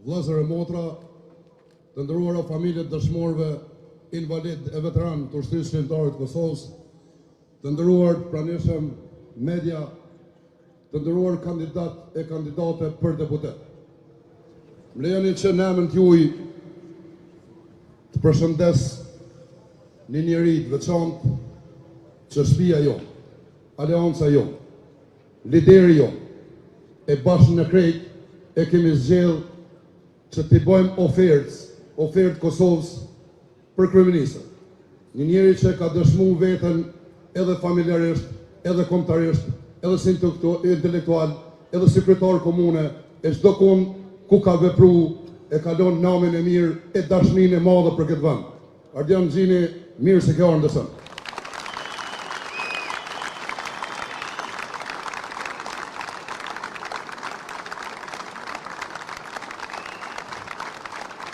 vëllezër e motra, të nderuara familjet dëshmorëve, invalid e veteran të ushtrisë shqiptare të Kosovës, të nderuar pranishëm media, të nderuar kandidat e kandidate për deputet. Më lejoni që në emër të juaj të përshëndes një njeri të veçantë që shtëpia jonë, aleanca jonë, lideri jonë, e bashkë në krejt e kemi zgjedhur që t'i bëjmë ofertë Kosovës për kryeministër. Një njeri që ka dëshmuar veten edhe familjarisht, edhe kombëtarisht, edhe si intelektual, edhe si kryetar komune, e çdo kund ku ka vepruar e kalon namin e mirë e dashninë e madhe për këtë vend. Ardian Xhini, mirë se ke ardhur ndësën.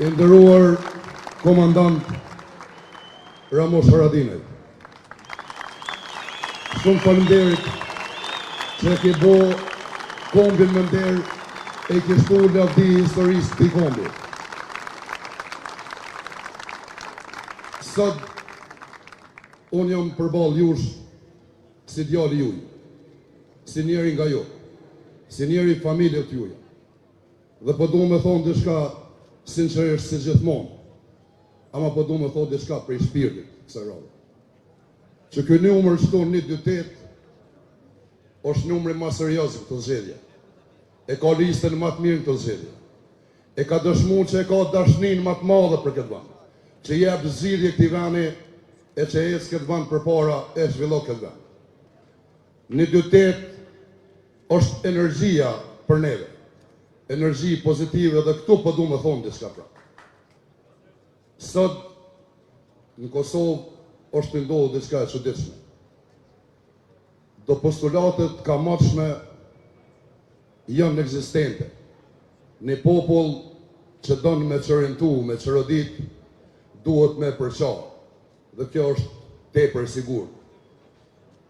I nderuar komandant Ramos Haradinaj, shumë faleminderit që ke bo kombin me nder e ke shtu lavdi historisë të kombi. Sot, unë jam përballë jush si djali juaj, si njeri nga ju, si njeri familje të juaj. Dhe po du me thonë diçka sinqerisht si gjithmonë, ama po du me thonë diçka prej shpirtit kësaj radhe. Që ky numër shton 128 është numri më serioz në këtë zgjedhje. E ka listën më të mirë në këtë zgjedhje. E ka dëshmuar që e ka dashninë më të madhe për këtë vend. Që jep zgjidhje këtij vendi e që ecë këtë vend përpara e zhvillon këtë vend. 128 është energjia për neve. Energji pozitive dhe këtu po du me thonë diçka pra. Sot në Kosovë është të ndodhur diçka e çuditshme. Do postulatet kamoshme janë ekzistente. Një popull që don me çorientu, me çrodit, duhet me përçarë. Dhe kjo është tepër e sigurt.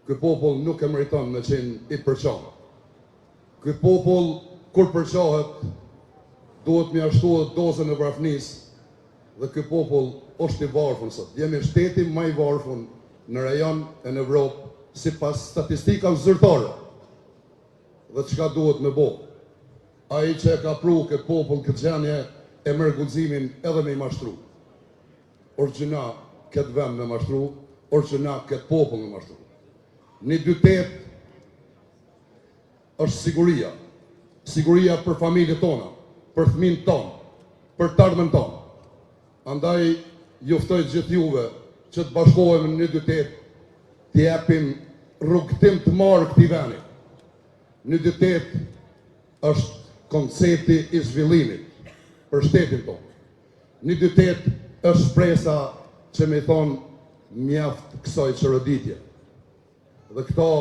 Ky popull nuk e meriton me qenë i përçarë. Ky popull kur përçahet, duhet me ashtuar dozën e vrafnisë dhe ky popull është i varfër sot. Jemi shteti më i varfër në rajon e në Evropë sipas statistikave zyrtare. Dhe çka duhet me bë? Ai që ka pru këtë popull këtë gjendje e merr guximin edhe me i mashtru. Orgjina këtë vend me mashtru, orgjina këtë popull me mashtru. 128 është siguria. Siguria për familjet tona, për fëmijët tonë, për të ardhmen tonë. Andaj ju ftoj gjithë juve që të bashkohemi në 128, të japim rrugtim të marrë këtij vendi. 128 është koncepti i zhvillimit për shtetin tonë. 128 është shpresa që me thonë mjaft kësaj çroditje. Dhe këto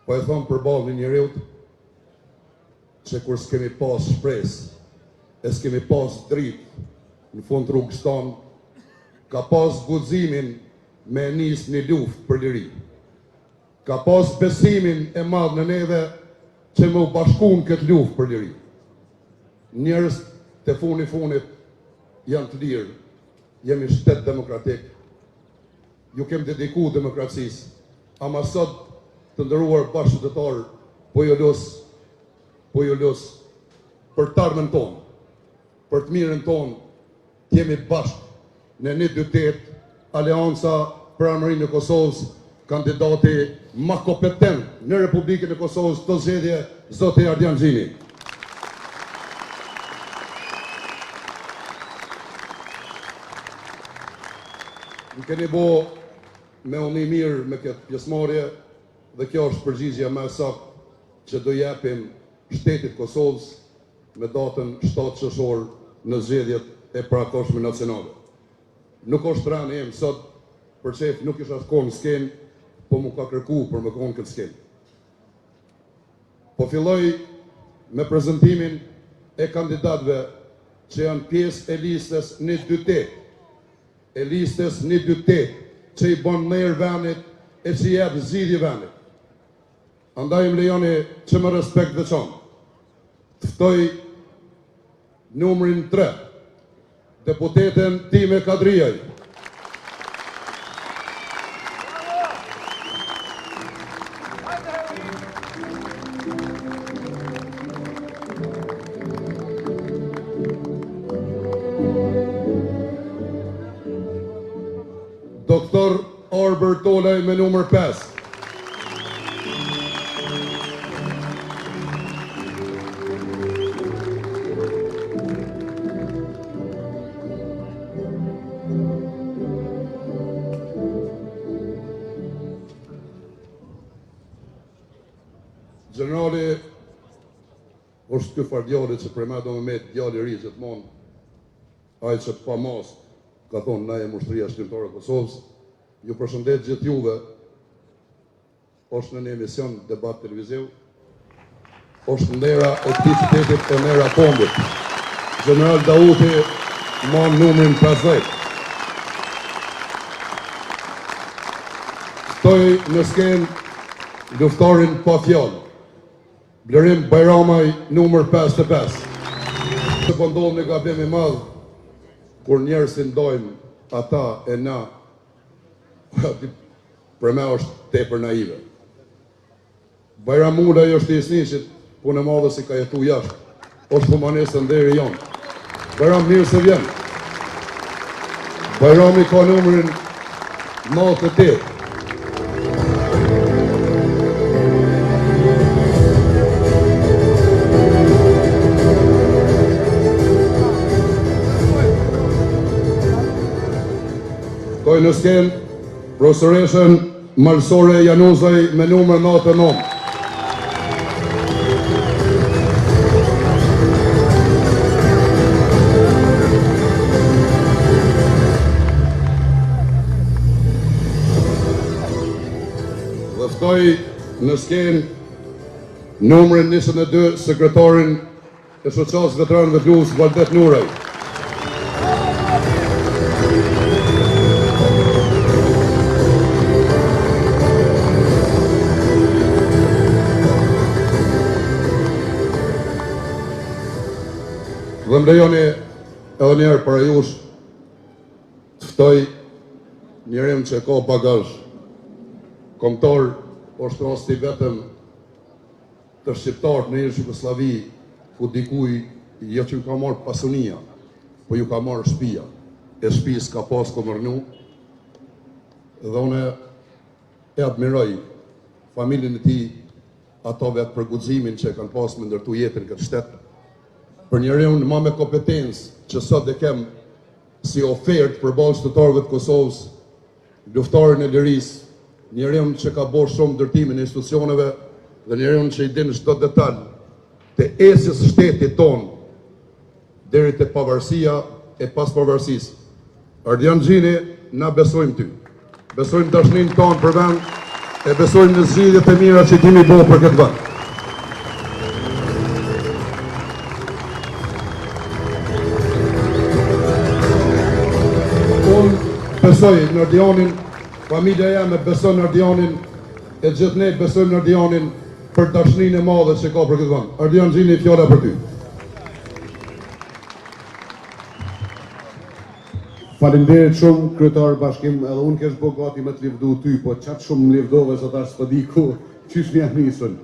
po e thonë përballë një njeriu që kur s'kemi pas shpresë, e s'kemi pas dritë në fund rrugës tonë, ka pas guximin me nis një luftë për liri. Ka pas besimin e madh në neve që me u bashkuan këtë luftë për liri. Njerëz të funit janë të lirë, jemi shtet demokratik, ju kem dediku demokracisë, ama sot të nderuar bashkëqytetarë, po ju los për të ardhmen tonë, për të mirën tonë, jemi bashkë në 128 Aleanca për Armërinë e Kosovës, kandidati më kompetent në Republikën e Kosovës të zgjedhje, zoti Ardian Xhini. Më keni bo me unë i mirë me këtë pjesëmarrje dhe kjo është përgjigjja më e saktë që do japim shtetit Kosovës me datën 7 qershor në zgjedhjet e parakohshme nacionale. Nuk është rani im sot, për çef nuk isha kohë në skenë, po mu ka kërku për me konë këtë skenë. Po filloj me prezentimin e kandidatëve që janë pjesë e listës 128. E listës 128 që i bën merr vendit e që jep zgjidhje vendit. Andaj më lejoni që me respekt veçantë të ftoj numrin 3, deputeten Time Kadriaj. Doktor Arber Tolaj me numër 5. Generali është ky far djallit që për me do me met djalli ri gjithmonë, ai që pa mas ka thonë na jemi ushtria shkrimtare e Kosovës. Ju përshëndet gjithë juve. Është në një emision debat televiziv. Është ndera e këtij qytetit e Mera Kombit. General Dauti mon numrin 50. Ftoj në skenë luftarin pa fjalë, Blerim Bajramaj numër 55. Se po ndodh një gabim i madh kur njerëz si ndojmë ata e na, për me është tepër naive. Bajramulaj është i Isniqit, punë e madhe si ka jetu jashtë, është humanist nderi jonë. Bajram mirë se vjen. Bajrami ka numrin 98. Koj në skenë, profesoreshën Malsore Januzaj me numër 99. Dhe ftoj në skenë numrin 22, sekretarin e Shoqatës Veteranëve të Luftës Valdet Nuraj. Dhe më lejoni edhe njerë para jush të ftoj njerim që ka bagazh. Kombëtar është rasti vetëm të shqiptarët në Jugosllavi ku dikuj jo që ju ka marrë pasunia, po ju ka marrë shtëpia. E shtëpis ka pas komërnu dhe une e admiroj familjen e tij, ato vetë për guximin që kanë pas me ndërtu jetën këtë shtet. Për njeriun ma me kompetencë që sot e kem si ofertë për balë qytetarëve të Kosovës, luftarin e lirisë, njeriun që ka bërë shumë ndërtimin e institucioneve dhe njeriun që i din çdo detaj të esjes shtetit tonë deri te pavarësia e pas pavarësisë. Ardian Xhini, na besojmë ty. Besojmë dashninë tonë për vend e besojmë në zgjidhjet e mira që ti mi bëu për këtë vend. Besoj në Ardianin, familja jam e beson në Ardianin, e gjithë ne besojmë në Ardianin për dashninë e madhe që ka për këtë vend. Ardian Xhini, fjala për ty. Faleminderit shumë, kryetar bashkim, edhe unë kesh bo gati me të livdu ty, po qatë shumë më livdove sot ashtë s'pëdi ku qysh një nisën.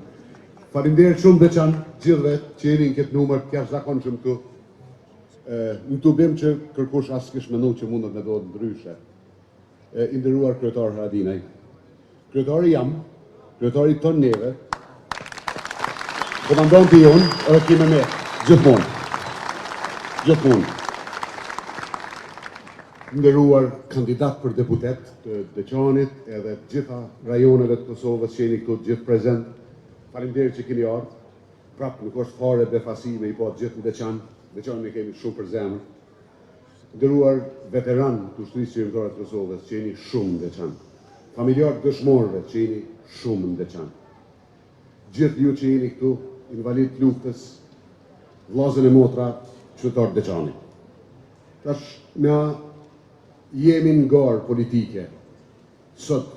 Faleminderit shumë veçan gjithve që jeni në këtë numër të jashtëzakonshëm këtu. Në të bim që kërkush asë kish menu që mundet me do të ndryshe. I nderuar kryetar Haradinaj. Kryetari jam, kryetari ton neve, komandanti jonë, edhe ti me me, gjithmonë. Gjithmonë. Nderuar kandidat për deputet të Deçanit edhe gjitha rajoneve të Kosovës që jeni këtu gjithë prezent. Faleminderit që keni ardhur. Prapë nuk është fare befasi me i po gjithë në Deçan. Deçanin e kemi shumë për zemër. Nderuar veteran të ushtrisë qeveritare të Kosovës që jeni shumë në Deçan. Familjarë dëshmorëve që jeni shumë në Deçan. Gjithë ju që jeni këtu, invalid të luftës, vllazën e motra, qytetar të Deçanit. Tash na jemi në garë politike. Sot,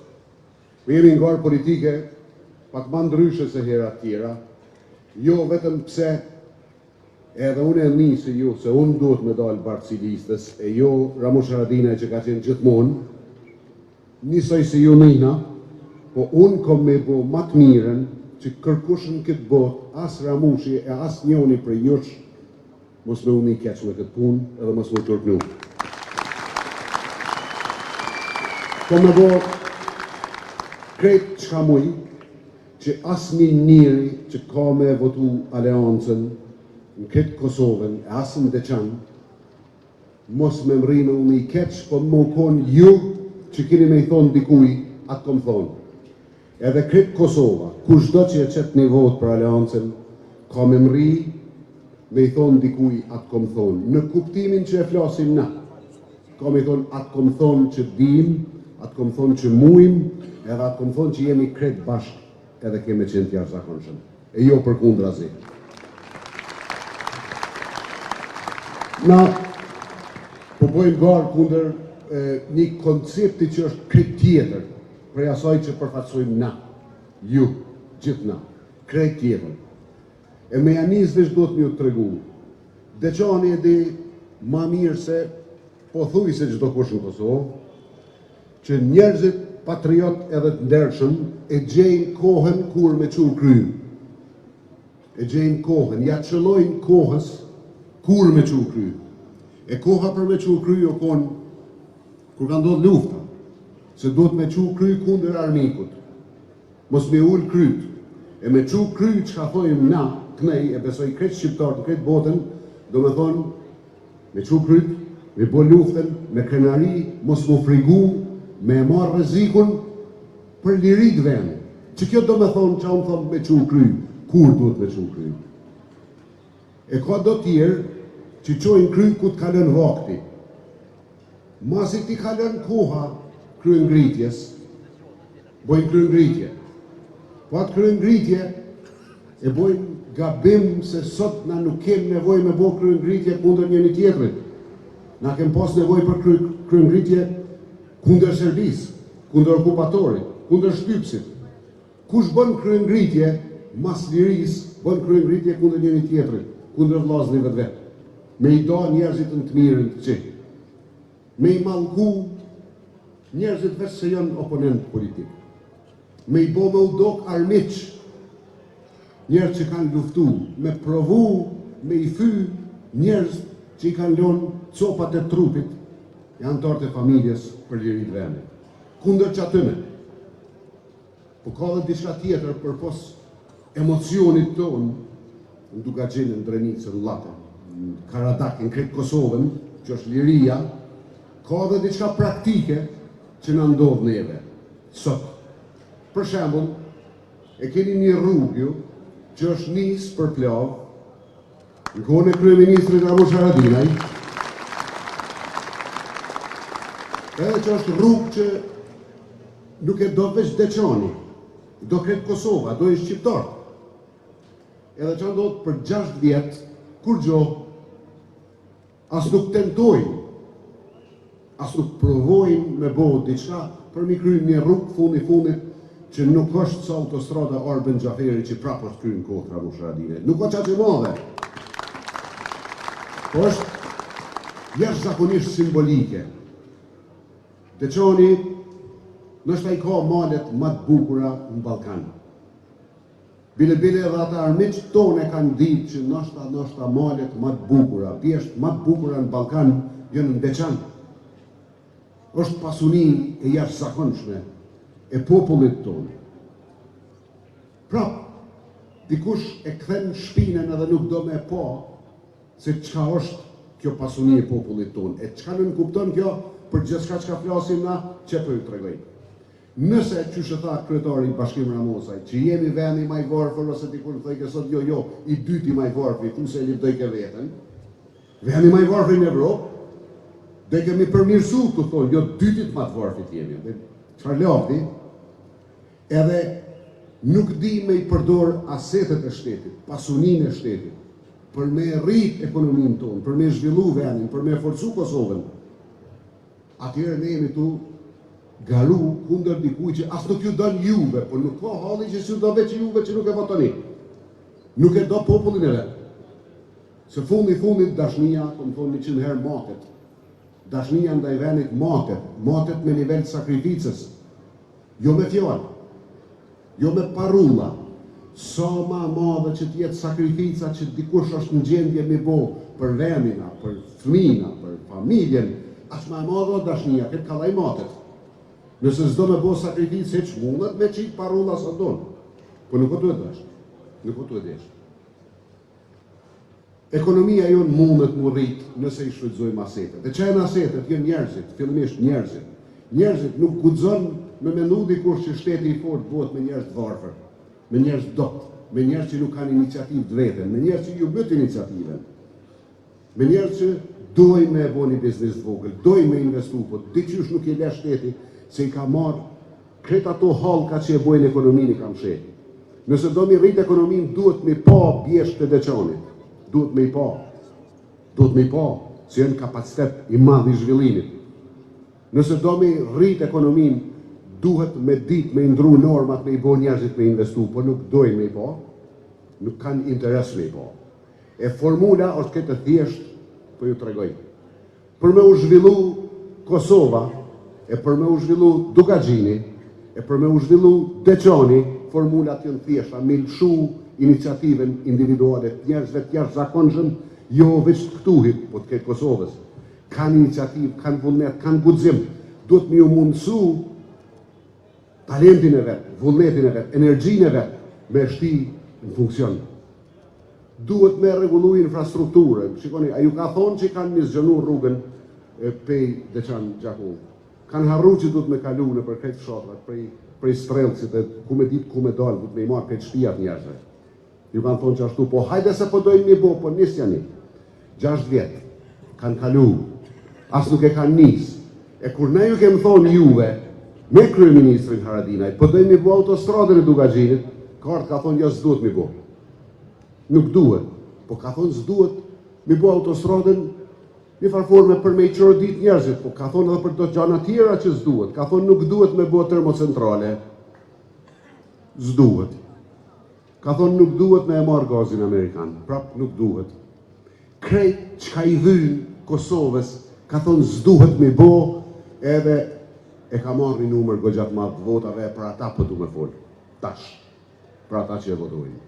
jemi në garë politike pak më ndryshe se hera tjera, jo vetëm pse edhe unë e një se ju, se unë duhet me dalë bardhësi listës, e jo Ramush Haradinaj që ka qenë gjithmonë, njësoj se ju nina, po unë kom me bo matë miren që kërkushën këtë botë, as Ramushi e as njoni për jush, mos me unë i keq me këtë punë edhe mos me tërpnu. Kom me bo krejt qka muj, që as një njëri që ka me votu aleancën në këtë Kosovën, e as në Deçan, mos me mri me unë i keq, po më konë ju që kini me i thonë dikuj, atë kom thonë. Edhe këtë Kosova, kushdo që e qëtë një votë për aleancën, ka me mri me i thonë dikuj, atë kom thonë. Në kuptimin që e flasim na, ka me i thonë, atë kom thonë që dim, atë kom thonë që muim, edhe atë kom thonë që jemi kretë bashkë, edhe keme qenë të jashtëzakonshëm. E jo për kundra zi. Na, po bojmë garë kundër një koncepti që është kretë tjetër, prej asaj që përfatsojmë na, ju, gjithë na, kretë tjetër. E me janis veç do të një të tregu. Deçani e di ma mirë se, po thuj se çdo kush në Kosovë, që njerëzit patriot edhe të ndershëm e gjejnë kohën kur me qurë kry. E gjejnë kohën, ja qëllojnë kohës kur me qurë kry. E koha për me qurë kry o konë kur ka ndodhë lufta, se do të me qurë kry kundër armikut. Mos me ullë kryt. E me qurë kry që ka thojmë na, kënej, e besoj kretë shqiptarë të kretë botën, do me thonë, me qurë kryt, me bo luftën, me krenari, mos mu frigu, me marrë rrezikun për lirit vend. Që kjo do me thonë që unë thonë me qurë kry, kur duhet me qurë kry. E ka do tjerë që qojnë kry ku të kalën vakti. Masi ti kalën koha kryengritjes, bojnë kryengritje. Po atë kryengritje e bojnë gabim se sot na nuk kem nevoj me bo kryengritje kundër njëri tjetrit. Na kem pas nevoj për kryengritje kundër Serbis, kundër okupatorit, kundër shtypsit. Kush bën kryengritje mas liris, bën kryengritje kundër njëri tjetrit, kundër vllazni vetë vetë. Me i do njerëzit në të mirën të qi. Me i mallku njerëzit vetë se janë oponent politik. Me i bo me udok armiq njerëz që kanë luftu, me provu, me i fy njerëz që i kanë lënë copat e trupit e antarët e familjes për lirit vendit. Kundër që atyne. Po ka dhe diçka tjetër për pos emocionit tonë, në Dugaxhin, në Drenicën, në Latën, në Karadak, në kretë Kosovën, që është liria, ka dhe diçka praktike që në ndodhë neve, sot. Për shembull, e keni një rrugë ju, që është nisë për plavë, në kohën e kryeministrit Ramush Haradinaj, edhe që është rrugë që nuk e do veç Deçani, do kretë Kosova, do i shqiptar. Edhe që ndodhë për 6 vjetë, kur gjo, as nuk tentojnë, as nuk provojnë me bohë diçka për mi kryjnë një rrugë funit që nuk është sa autostrada Arben Xhaferi që prapë është kryjnë kohë Ramush Haradinaj. Nuk o qa që madhe. Po është jashtëzakonisht simbolike. Deçani nështë i ka malet më të bukura në Ballkan. Bile edhe ata armiq tonë kanë ditë që nështë malet më të bukura, pjesht më të bukura në Ballkan jënë në Deçan. Është pasuni e jashtëzakonshme e popullit tonë. Prap, dikush e kthen shpinën edhe nuk do me pa se çka është kjo pasuni e popullit tonë. E çka nuk kupton kjo për gjithçka që flasim na, që po ju tregoj. Nëse qysh e tha kryetari i Bashkim Ramosaj, që jemi vendi më i varfër ose dikur thëjke sot jo, i dyti më i varfër, ku se lipdojke veten, vendi më i varfër në Evropë, dhe kemi përmirësu të thonë, jo dytit më të varfit jemi, dhe çfarë lafti, edhe nuk di me i përdor asetet e shtetit, pasunin e shtetit, për me rrit ekonomin tonë, për me zhvillu vendin, për me forcu Kosovën, atyre ne jemi tu galu kundër dikuj që as nuk ju don juve, por nuk ka halli që s'ju do veç juve që nuk e votoni. Nuk e do popullin e vetë. Se fundit dashnia, kom thonë 100 herë matet. Dashnia ndaj vendit matet me nivel sakrificës. Jo me fjallë, jo me parulla. Sa ma madhe që t'jetë sakrifica që dikush është në gjendje me bo për vendina, për fëmina, për familjen, aq ma madhe dashnia, këtë kallaj matet. Nëse s'do me bo sakrificë, heq mundet me qitë parulla sa donë. Po nuk o duhet dash, nuk o duhet desh. Ekonomia jonë mundet mu rritë nëse i shfrytëzojmë asetet. E që e në asetet, jo njerëzit, fillimisht njerëzit. Njerëzit nuk guxon me mendu dikush që shteti i fort bëhet me njerëz të varfër, me njerëz dot, me njerëz që nuk kanë iniciativë të veten, me njerëz që ju bët iniciativën, me njerëz që dojnë me bo një biznes të vogël, dojnë me investu, po diqysh nuk i le shteti se i ka marrë kretë ato hallka që e bojnë ekonominë i kam sheti. Nëse do mi rrit ekonominë, duhet me pa bjesht të deçanit. Duhet me i pa, se janë kapacitet i madh i zhvillimit. Nëse do me rrit ekonominë, duhet me dit me ndru normat me i bo njerëzit me investu, por nuk dojnë me i pa, nuk kanë interes me i pa. E formula është këtë thjesht, po ju tregoj. Për me u zhvillu Kosova, e për me u zhvillu Dukagjini, e për me u zhvillu Deçani, formulat janë thjeshta, me lëshu iniciativen individuale të njerëzve të jashtëzakonshëm, jo veç të këtuhit, po të këtë Kosovës. Kanë iniciativë, kanë vullnet, kanë guxim, duhet me ju mundësu talentin e vetë, vullnetin e vetë, energjin e vetë, me shti në funksion. Duhet me rregullu infrastrukturën. Shikoni, a ju ka thonë që kanë misgjënu rrugën pej Deçan Gjaku. Kanë harru që duhet me kalu në për këtë fshatrat, prej strelësit e ku me ditë ku me dalë, duhet me i marë këtë shtijat njerëzve. Ju kanë thonë që ashtu, po hajde se po dojnë një bo, po nisë janë 6 vjetë, kanë kalu, as nuk e kanë nisë. E kur ne ju kemë thonë juve, me kryeministrin Haradinaj, po dojnë mi bo autostradën e Dukagjinit, kartë ka thonë, jo s'duhet mi bo. Nuk duhet, po ka thonë s'duhet mi bo autostradën një farforme për me i qërodit njerëzit, po ka thonë edhe për do gjana tjera që s'duhet, ka thonë nuk duhet me bo termocentrale, s'duhet. Ka thonë nuk duhet me e marrë gazin Amerikan, prap nuk duhet. Krejt që ka i dhynë Kosovës, ka thonë s'duhet me bo, edhe e ka marrë një numër goxhat madh votave për ata po du me folë, tash, për ata që e votojnë.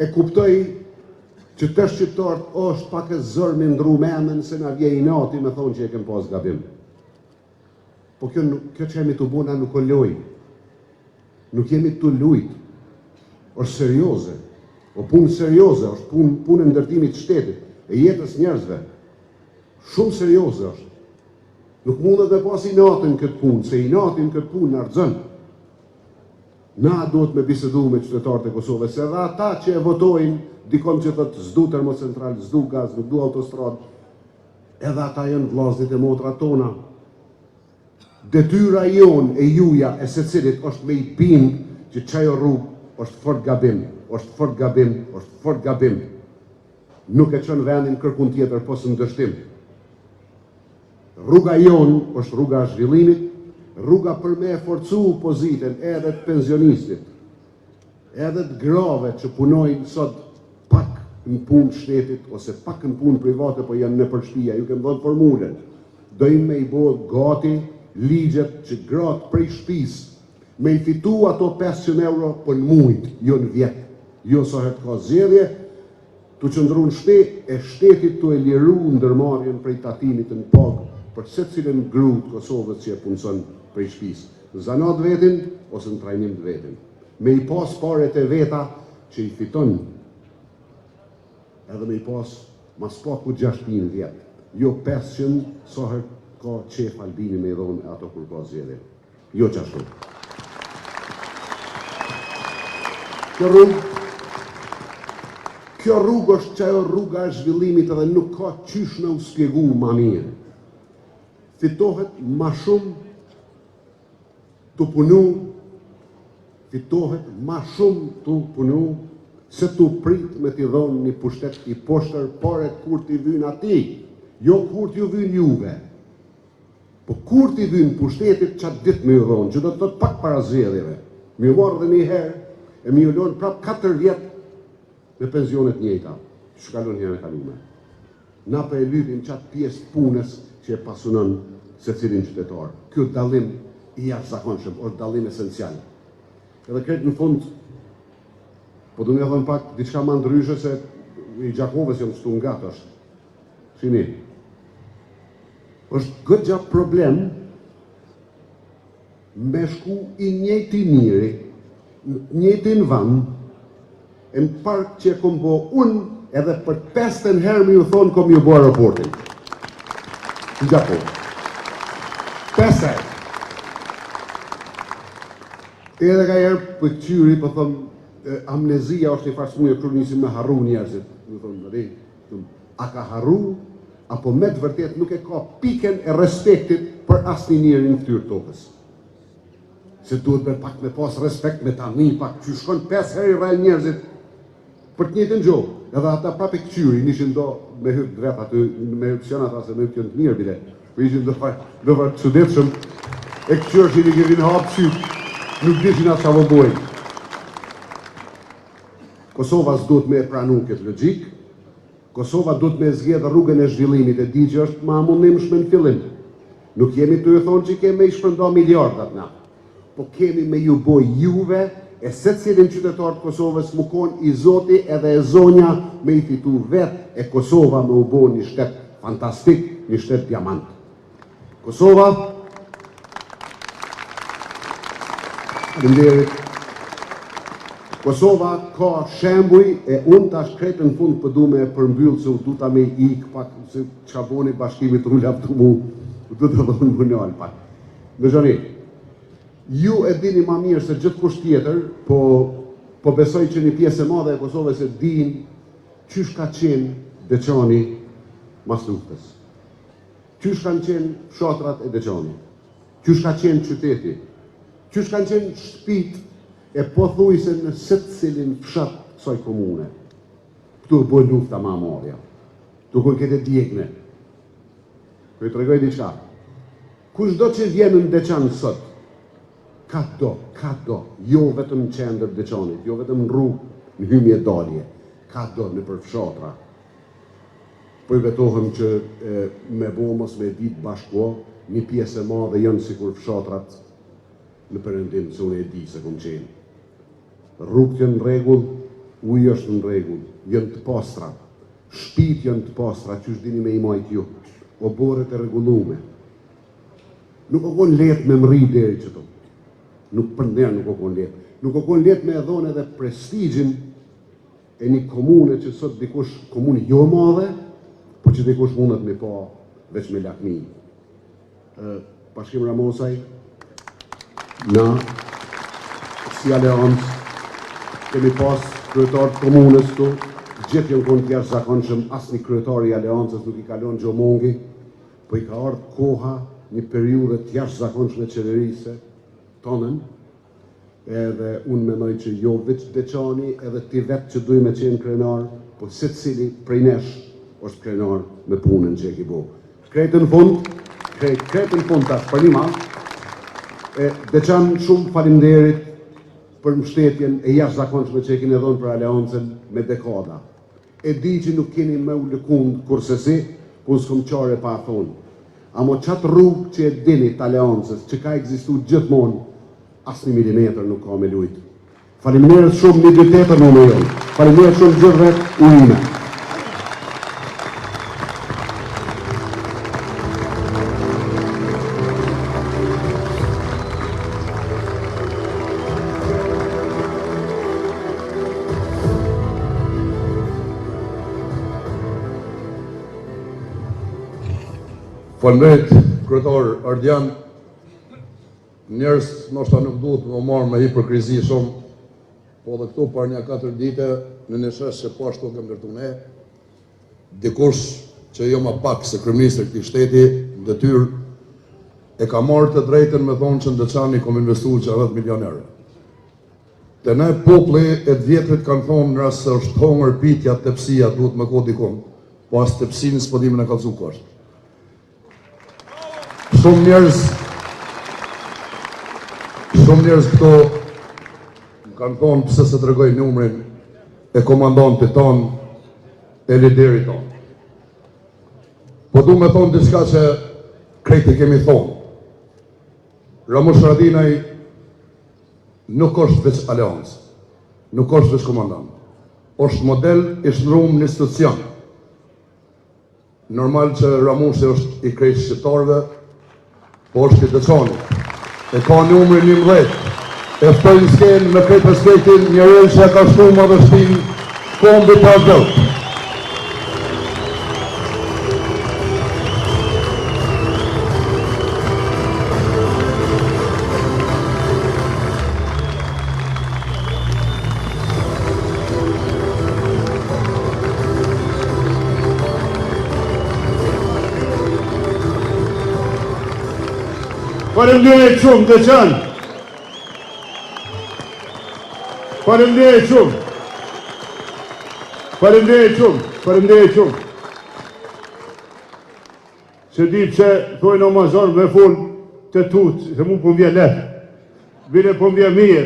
E kuptoj që të shqiptarët është pak e zërë me ndru memen se na vje i nati me thonë që e kem pas gabim. Po kjo që jemi të bona nuk o loj, nuk jemi të lujt, është serioze, o punë serioze, është punë e ndërtimit shtetit, e jetës njerëzve, shumë serioze është. Nuk mundet me pas i natin këtë punë, se i natin këtë punë në ardzën. Na duhet me bisedu me qytetarët e Kosovës, se dhe ata që e votojnë, dikon që thëtë s'du termocentral, s'du gaz, nuk du autostrad, edhe ata janë vllaznit e motrat tona. Detyra jonë e juja e secilit është me i bind që qajo rrugë është fort gabim, është fort gabim, është fort gabim. Nuk e qënë vendin kërkun tjetër posë në dështim. Rruga jonë është rruga zhvillimit, rruga për me e forcu pozitën edhe të pensionistit, edhe të grave që punojnë sot pak në punë shtetit, ose pak në punë private, po janë në përshpia, ju kemë dhënë formulën. Dojnë me i bo gati ligjet që gratë prej shpis, me i fitu ato 500 euro për në mujt, jo në vjetë, jo sohet ka zjedhje, të qëndru në shpe, e shtetit të e liru ndërmarjen prej tatimit në pagë, për se cilën gru të Kosovës që e punëson prej shpis, në zanat vetin, ose në trajnim të vetin. Me i pas paret e veta që i fiton, edhe me i pas mas paku 600 vjetë, jo 500 sohet ka qef Albini me i dhonë ato kur ka zjedhje. Jo qashtu. Kjo rrugë është që ajo rruga e zhvillimit edhe nuk ka qysh në u spjegu ma mirë. Fitohet ma shumë të punu, fitohet ma shumë të punu, se të prit me t'i dhonë një pushtet i poshtër paret kur t'i vynë ati, jo kur t'ju vynë juve. Po kur t'i vynë pushtetit qatë ditë me ju dhonë, që do të të pak para zjedhjeve. Me ju marrë dhe një herë, e mi u lonë prap 4 vjetë me pensionet njëta. shkallon njën e kalume. Na për e lypim qatë pjesë punës që e pasunon se cilin qytetar. Kjo dallim i jashtëzakonshëm, është dallim esencial. Edhe kretë në fund, po du me thënë pak, diçka ma ndryshe se i Gjakovës jam shtu nga të është. Shini, është këtë gjatë problem me shku i njëti njëri, njëti në vanë, e në park që e kom bo unë edhe për 5 herë mi ju thonë kom ju bo aeroportin. Në Gjakovë. 5 herë. Edhe ka herë për këqyri, për thëmë, amnezia është një farë smuje kërë njësi me harru njerëzit. Më thonë, a ka harru, apo me të vërtet nuk e ka piken e respektit për asni njëri në ftyrë tokës. Se duhet me pas respekt me ta një pak, që shkon 5 herë i rrel njerëzit për të njëjtën gjohë. Edhe ata prapë këqyri, nishin do me hypë drejt aty, me hypë qënë ata se me hypë qënë të mirë bile. Për ishin do farë të sudetëshëm, e këqyrë që i një gërin hapë qytë, nuk dishin atë që avobojnë. Kosova s'duhet me pranu këtë logjik, Kosova duhet me zgjedhë rrugën e zhvillimit e di që është ma mundimshme në fillim. Nuk jemi të ju thonë që kemi i shpërndo miliardat na, po kemi me ju boj juve e se cilin qytetar të Kosovës më konë i zoti edhe e zonja me i fitu vetë e Kosova me u bo një shtet fantastik, një shtet diamant. Kosova, Kosova ka shembuj e unë tash kretë në fund për du me përmbyllë se u du ta me ikë pak se që boni bashkimit unë laptu mu, u du të dhe unë më njëllë pak. Në gjoni, ju e dini ma mirë se gjithë kusht tjetër, po besoj që një pjesë e madhe e Kosovës e din qysh ka qenë Deçani mas luftës. Qysh kanë qenë fshatrat e Deçani, qysh ka qenë qyteti, qysh kanë qenë shtëpit e po thuj se në sëtë cilin fshat kësaj komune. Këtu e bojë lufta ma marja. Tu kur këtë djekne. Kërë të regoj diqka. Kush do që vjenë në Deçan sot, ka do, jo vetëm në qendër Deçanit, jo vetëm në rrugë, në hymje dalje, ka do në për fshatra. Po i betohem që me bomës me ditë bashko, një pjesë e madhe janë si kur fshatrat në përëndim, se unë e di se kom qenë. Rrugët janë në regull, ujë është në regull, janë të pastra, shpit janë të pastra, që është dini me i majtë ju, oborët e regullume. Nuk o konë letë me mëri deri që to, nuk për nërë nuk o konë letë. Nuk o konë letë me edhone edhe prestigjin e një komune që sot dikush komune jo madhe, po që dikush mundet me pa veç me lakmi. Bashkim Ramosaj, na, si aleancë, kemi pas kryetar të komunës këtu, gjithë janë konë tjerë zakonshëm, asë një kryetar i aleancës nuk i kalon Gjomongi, po i ka ardhë koha një periudhe tjerë zakonshme qeverise, tonën, edhe unë menoj që jo veç Deçani, edhe ti vetë që duj me qenë krenar, po se cili prej nesh është krenar me punën që e ki bo. Kretë në fund tash, për një malë, Deçan shumë faleminderit për mbështetjen e jashtëzakonshme që e keni dhënë për aleancën me dekada. E di që nuk keni me u lëkund kurse si, ku s'kom qare pa thonë. Amo qatë rrugë që e dini të aleancës, që ka egzistu gjithmonë, asë një milimetër nuk ka me lujtë. Faleminderit shumë një dytetër në me jonë. Faleminderit shumë gjithve ujime. Falënderit, kryetar Ardian, njerëz ndoshta nuk duhet më marrë me hipokrizi shumë, po dhe këtu për një 4 dite në një shesh që po ashtu kam ndërtu ne, dikush që jo më pak se kryeministri i këtij shteti, detyrë e ka marrë të drejtën me thonë që në Deçani kom investuar 10 milion euro. Te ne populli e të vjetrit kanë thonë në rast se është hongër pitja tepsia duhet me kodi kom, po as tepsinë s'po dimë në kallëzu kusht. Shumë njerëz këto kanë thonë pëse se të regoj numrin e komandantit tonë, e liderit tonë. Po du me thonë diçka që krejti kemi thonë. Ramush Haradinaj nuk është veç aleancë, nuk është veç komandant. Është model i shndrum në institucion. Normal që Ramushi është i krejtë shqiptarëve, po është i Deçanit. E ka numrin 11. E ftojnë skenë me krejtë respektin njërën që ka shtu madhështin kombi të asdelt. Faleminderit shumë Deçan. Faleminderit shumë. Faleminderit shumë. Se di pse thojnë o mazor me fol të tut, se mu po m'vjen lehtë. Bile po m'vjen mirë.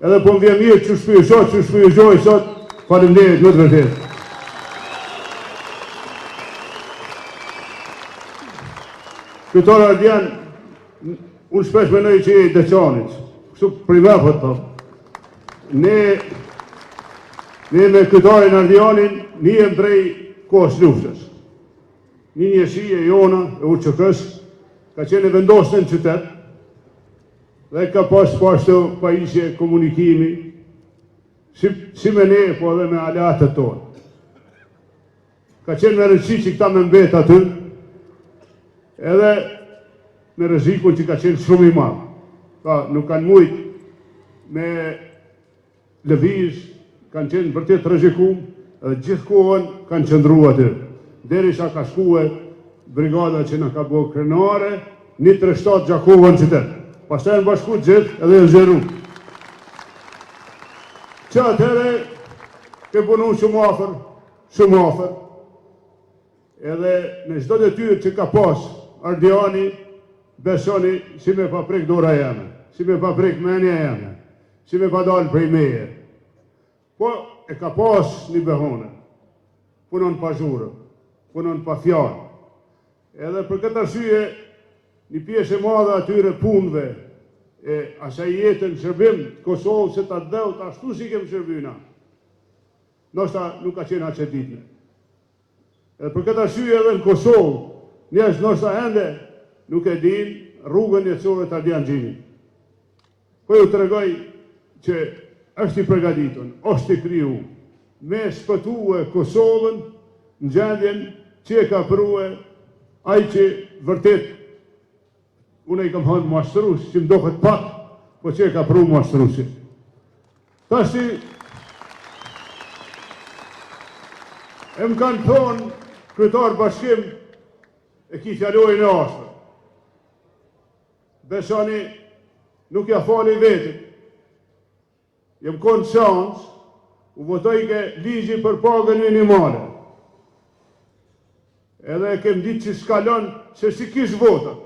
Edhe po m'vjen mirë që shpyjëshoj sot. Faleminderit, në të vërtetë. Kryetar Ardian, unë shpesh menoj që i Deçanit, kështu prima po të Ne me kryetarin Ardianin njëm prej kohës luftës. Një njësie jona e UÇK-s ka qenë vendosur në qytet dhe ka pas pashtu pajisje komunikimi si me ne, po edhe me aleatët tonë. Ka qenë me rëndësi që këta me mbet aty, edhe me rrezikun që ka qenë shumë i madh. Nuk kanë mujt me lëviz, kanë qenë vërtet rrezikum, edhe gjithë kohën kanë qëndruar aty. Derisa ka shkuar brigada që na ka bërë krenare, 137 Gjakova në qytet. Pastaj në bashku gjithë edhe në zjeru. Që atëre ke punu shumë afer, edhe në çdo detyrë që ka pas Ardiani, besoni si me pa prek dora jeme, si me pa prek menja jeme, si me pa dalë prej meje. Po e ka pas një behone, punon pa zhurë, punon pa fjalë. Edhe për këtë arsye, një pjesë e madhe atyre punëve, e asaj jetën shërbim të Kosovës se ta dheu të ashtu si kem shërbyna. Noshta nuk ka qenë aqe ditme. Edhe për këtë arsye edhe në Kosovë, njerëz noshta ende nuk e din rrugën jetësore të Ardian Xhini. Po ju tregoj që është i përgatitur, është i kriju, me shpëtue Kosovën në gjendjen që e ka prue ai që vërtet unë i kam hënë mashtrues, që mdohet pak, po që e ka pru mashtruesi. Tashi e më kanë thonë kryetar bashkim e ki fjalojnë e ashtë. Besoni, nuk ja fali vetit. Jem konë seans, u votoj ke ligji për pagën minimale. Edhe kem ditë që s'kalon se si kish vota.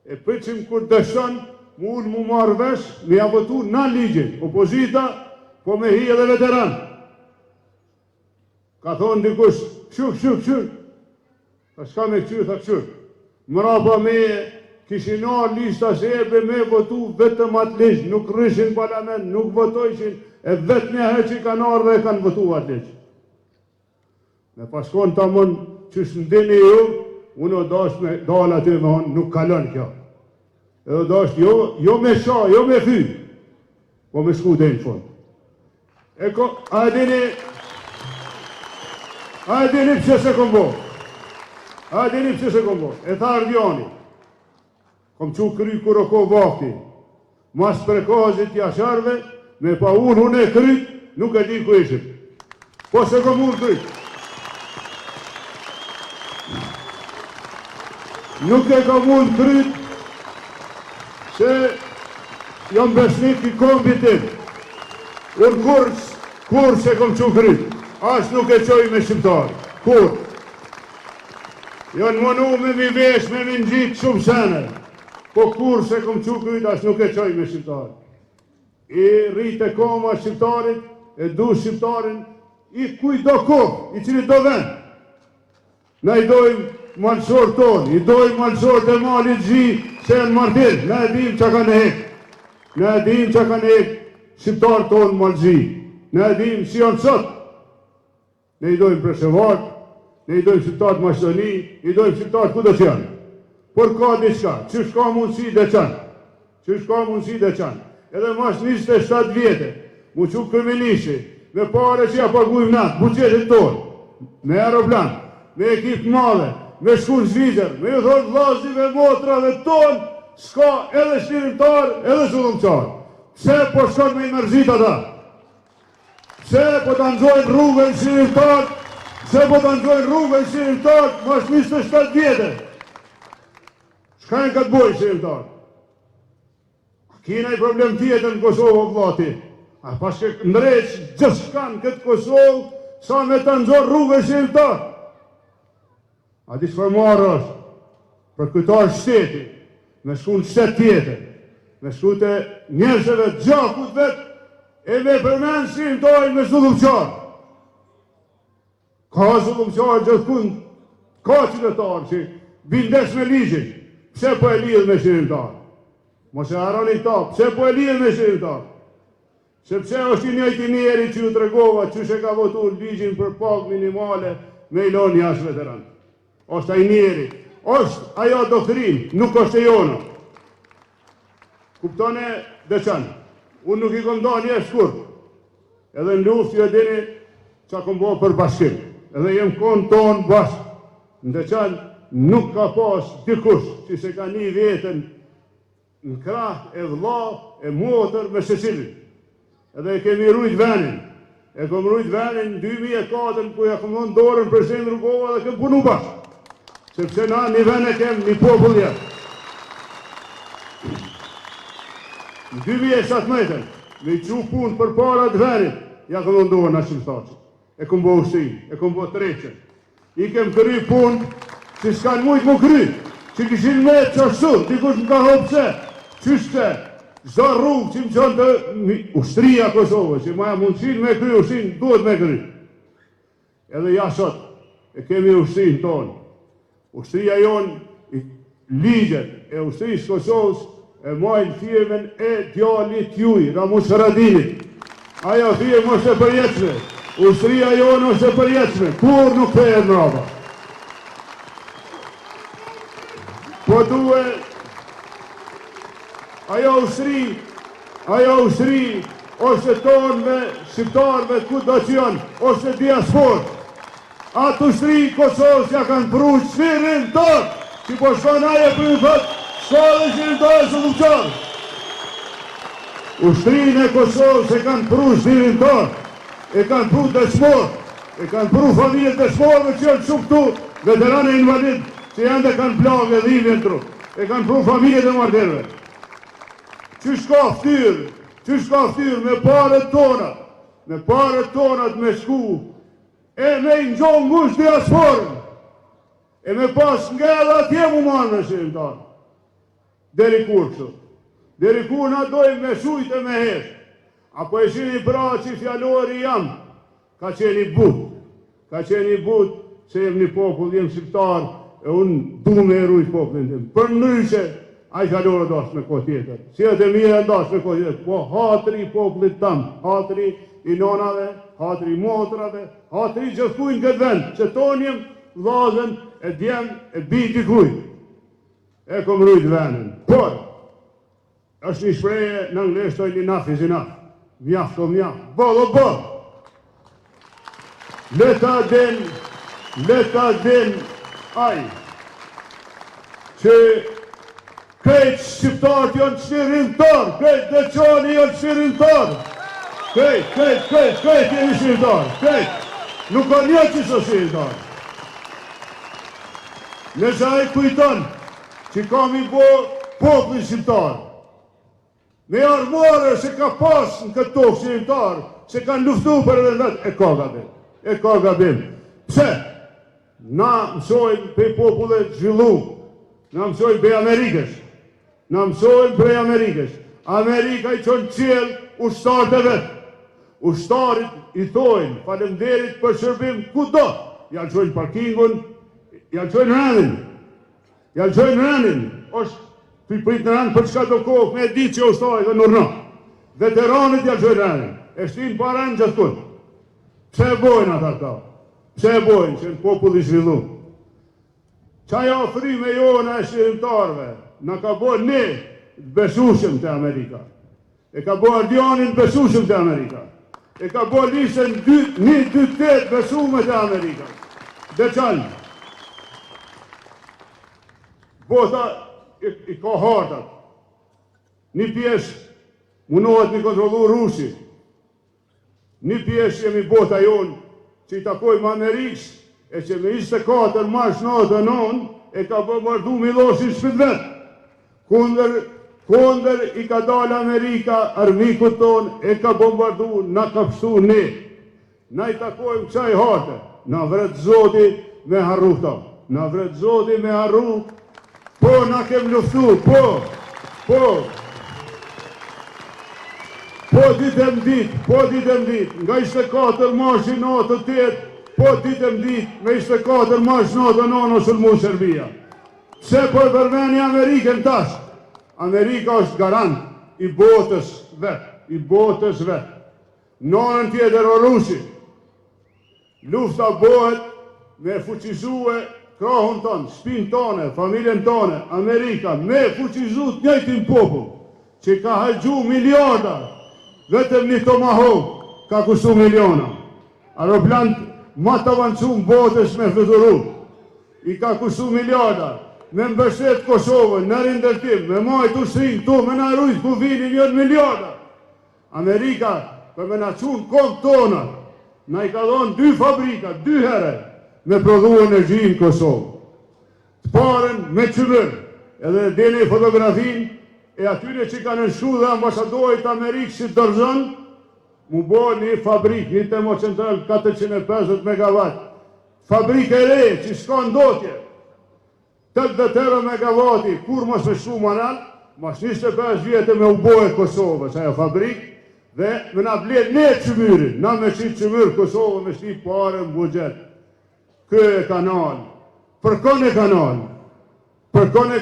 E pëqim kur dështon, mu unë mu marrë vesh, me ja votu në ligjin. Opozita, po me hi edhe veteran. Ka thonë dikush, këshur. Ta shka me këshur. Mrapa me kishinar lista serbe me votu vetëm atë ligjë, nuk rrishin parlament, nuk votojshin, e vetë një herë që kanë ardhur dhe kanë votu atë ligjë. Me paskon ta mund që shëndini ju, unë o dash me dalë aty me honë, nuk kalon kjo. Edhe dash jo me sha, jo me fy, po me shku dhe në fund. A e dini pse se kom bo? E tha Ardiani, kom që kry kur o ko vakti, mas prekazit jasharve, me pa unë e kryt, nuk e di ku ishim. Po se kom unë kryt. Nuk e kom unë kryt, se jam besnik i kombi tim. Unë kur se kom që kryt, as nuk e qoj me shqiptarë, kur. Janë mënu me mi vesh, me mi ngjit shumë sene. Po kur se kom që kryt, as nuk e qoj me shqiptarë. I rritë e koma shqiptarit, e du shqiptarin, i kujdo kohë, i cili do vend. Na i dojmë malësor tonë, i dojmë malësor të malit gji, se e në martir, na e dim që ka në hek. Na e dim që ka në hek shqiptarë tonë malëgji. Na e dim si janë sot. Ne i dojmë preshevat, ne i dojmë shqiptarë Maqedoni, i dojmë shqiptarë kudo që janë. Por ka diçka, që shka mundësi dhe qanë. Që shka mundësi dhe qanë. Edhe mas 27 vjetë, mu që kriministi, me pare që ja pagujmë natë, buqetit tonë, me aeroplan, me ekip madhe, me shku në Zvizër, me ju thonë vllaznive, motrave tonë, s'ka edhe shlirimtar, edhe zullumqar. Pse po shkon me i mërzit ata? Pse po të nxojnë rrugën shlirimtar? Pse po të nxojnë rrugën shlirimtar? Mas 27 vjetë. Shka e ka të bojë shlirimtar? Kina i problem tjetër në Kosovë o vlati. A paske ndreq gjithë shkan këtë Kosovë, sa me të nxorë rrugën shlirimtar. A di çfarë marrë është? Për kujtar shteti, me shku në shtet tjetër, me shku të njerëzve gjakut vetë, e me përmenë shlirimtarin me zullumqar. Ka zullumqar gjithkund, ka qytetarë që bindesh me ligjin, pse po e lidhë me shlirimtar? Mos e harroni këta, pse po e lidhë me shlirimtar? Sepse është i njëjti njeri që ju tregova që e ka votu ligjin për pagë minimale me i loni jashtë veteran. Është ai njeri, është ajo doktrin, nuk është e jona. Kuptone Deçan, unë nuk i kom dalë jashtë shkurt. Edhe në luftë ju e dini që kom bo për bashkim. Edhe jem konë tonë bashkë. Në Deçan nuk ka pas dikush që se ka një vetën në krah e vlla e motër me secilin. Edhe e kemi rujt venin. E kom rujt venin në 2004 ku ja kom dhënë dorën president Rugova dhe kem punu bashkë. Sepse na një ven e kem, një popull jetë. Në 2017, me i qu punë për para të venit, ja kom dhënë dorën a shqiptarësit. E kom bo ushtin, e kom bo treqen. I kem kry punë që s'kan mujtë mu kry, që kishin me që ashtu, dikush më ka hopë pse, qyshte, zdo rrugë që më qënë të ushtria Kosovë, që ma mundësin me kry ushtin, duhet me kry. Edhe ja sot, e kemi ushtin tonë. Ushtria jonë, ligjet e ushtrisë Kosovës, e majnë firmen e djallit juj, Ramush Haradinit. Ajo firmë është e përjetshme, ushtria jonë është e përjetshme, kur nuk pejet mrapa. Po duhe, ajo ushtri është tonë me shqiptarëve ku do që janë, është diasporë. Atë ushtri Kosovës ja kanë pru shfirin tonë, që po shkon aje për një thëtë, shko dhe shfirin tonë së duqarë. Ushtrin e Kosovës e kanë pru shfirin tonë, e kanë pru dëshmorë, e kanë pru familjet dëshmorëve që janë shumë këtu, veterane invalid, që janë dhe kanë plagë dhe dhivje në tru, e kanë pru familjet e marterve. Që shka ftyrë me pare tonat me shku, e me i nxonë ngush diasporën, e me pas nga edhe atje mu marrë me shqirimtarë. Deri kur kështu? Deri kur na dojmë me shujt e me heshtë? Apo e shini pra që fjallori jam, ka qeni but, se jem një popull, jem shqiptar, e unë du me erujt popullin tim. Për ndryshe, a i fjallore dash me kohë tjetër. Si e të mire dash me kohë tjetër. Po hatri popullit tam, hatri i nonave, hatri i motrave, hatri gjithkujnë këtë vend, që tonë jem vllazën e djem e biti kuj. E kom rujt vendin. Por, është një shpreje në anglisht tojnë enough is enough. Mjaft o mjaft. Bolo bol. Leta din aj. Që krejt shqiptarët janë shqirimtar, krejt Deçani janë shqirimtar. Krejt jeni shqirimtar, krejt. Nuk ka një që së shqirimtar. Nëse ai kujton që kam i bo popullin shqiptar, me armore se ka pas në këtë tokë shqirimtar, se kanë luftu për edhe vetë, e ka gabim. Pse? Na mësojnë prej popullet zhvillu, na mësojnë prej Amerikës, Amerika i qonë qelë ushtarët e vetë, ushtarit i thojnë faleminderit për shërbim kudo. Ja lëshojnë parkingun, ja lëshojnë rëndin. Ja lëshojnë rëndin. Është prit në rënd për çka do kohë, me ditë që ushtarit dhe nërna. Veteranit ja lëshojnë rëndin. E shtinë para në gjithë kënë. Pse e bojnë ata këta? Pse e bojnë që në popull i zhvillu? Qaja ofrime jona e shqirimtarve, na ka bojnë ne besushëm të Amerika. E ka bojnë Ardianin besushëm të Amerika. E ka bojnë lishën 1-2-8 besume të Amerika. Deçan. Bota i ka hartat. Një pjesë mundohet një kontrolu Rusi. Një pjesë jemi bota jonë që i takojmë Amerikës, e që me 24 mars 99 e ka bombardu Milošević shpit vetë. Kondër i ka dalë Amerika, armikut tonë, e ka bombardu, na ka pështu ne. Na i takojmë kësaj harte. Na vret Zoti me harru këta. Na vret Zoti me harru. Po, na kem luftu, po ditëm dit, nga 24 marshi 98, po ditëm dit, me 24 marshi 99 o sulmu Serbia. Pse po e përmeni Amerikën tash? Amerika është garant i botës vetë. Nonën tjetër o Rusi. Lufta bëhet me fuqizue krahun tonë, shpinë tonë, familjen tonë, Amerika, me fuqizu të njëjtin popull, që ka hajgju miliarda. Vetëm një Tomahawk ka kushtu miliona. Aeroplan ma të avancum botës me fluturu. I ka kushtu miliarda. Me mbështet Kosovën, në rindërtim, me majt ushtrin këtu, me në rujt ku vini njën miliarda. Amerika, për me në qunë kom tona, na i ka dhonë 2 fabrika, 2 herë, me prodhu energji në Kosovë. Të paren me qëmër, edhe dene fotografin, e atyre që ka nëshu dhe ambasadojit Amerikë si dërzën, mu bo një fabrik, një termocentral 450 megawatt. Fabrik e re, që s'ka ndotje. 80 megawati, kur mos me shku manal, mas 25 vjetë me ubojë Kosovës, ajo fabrik, dhe me na blet ne qëmyrin, na me qitë qëmyrë Kosovë me shti pare në bugjet. Kë e kanal, përkon e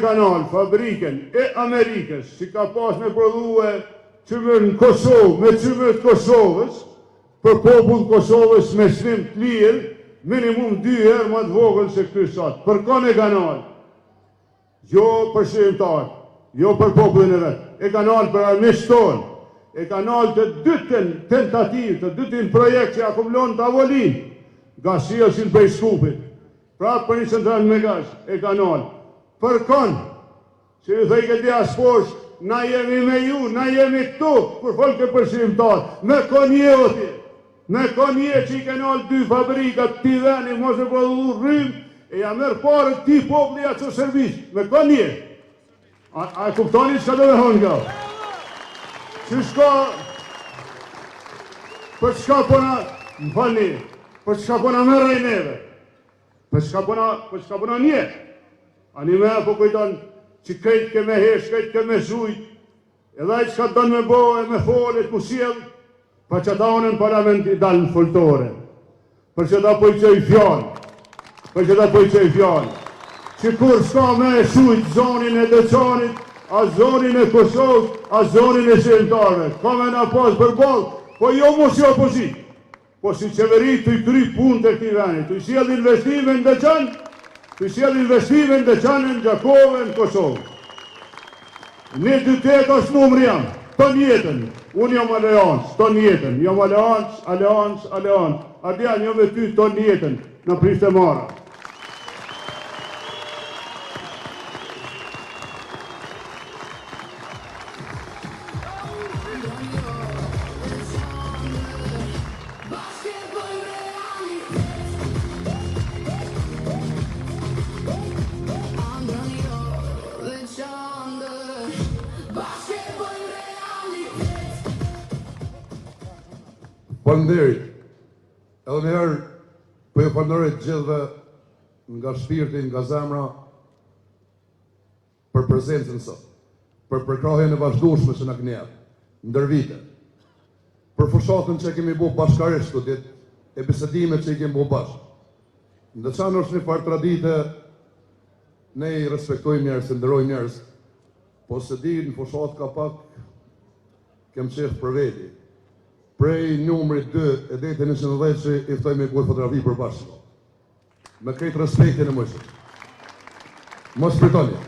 kanal, fabriken e Amerikës, që ka pas me prodhue qëmyrë në Kosovë, me qëmyrë të Kosovës, për popull Kosovës me shrim të lirë, minimum 2 herë më të vogël se këtë sot. Përkon e kanal. Jo për shërimtar, jo për popullin e vetë, e kanal për armisht tonë, e kanal të dytën tentativ, të dytën projekt që akumulon të avolin, nga Siosin për Skupit, prapë për një central me gaz, e kanal. Përkon, që ju thejke diasporës, na jemi me ju, na jemi këtu, kur folke për shërimtar, me konje oti, me konje që i kanal 2 fabrikat, ti veni, mos e prodhu rrim, e ja merë pare ti popli atë që servis, me ka një. A e kuptoni që ka do me thonë nga? Që shka, për shka pona, më falni, për shka pona me rejneve, për shka pona një. A një me po kujton që krejt ke me hesh, krejt ke me zujt, edhe ajtë që ka donë me bo e me folet, mu siel, pa që ta onë në parlament i dalë në foltore, për që ta po i qëj fjallë, që kur s'ka me e shujt zonin e Deçanit, a zonin e Kosovës, a zonin e shërimtarve, ka me na pas për balë, po jo mos si opozit, po si qeverit të i kry punë të këti venit, të i sjell investime në Deçan, të i sjell investime në Deçanën, në Gjakove, në Kosovë. 1-2-8 është numër jam, ton jetën, unë jam aleancë, ton jetën, jam aleancë, Ardian jam me ty ton jetën, në Prishtë e Mara. Falënderit, edhe me herë për e falënderit gjithve nga shpirti, nga zemra, për prezencën sot, për përkrahjen e vazhdueshme që na keni jepë ndër vite, për fushatën që kemi bu bashkarisht të ditë, e bisedimet që i kemi bu bashkë. Ndë qanë është një farë tradite, ne i respektojmë njerës, i nderojmë njerës, po se di në fushatë ka pak, kem qefë për veti. Prej numrit 2 e deti 110 që i ftoj me kuj fotografi për bashkë. Me krejtë respektin e mëshë. Mos pritoni.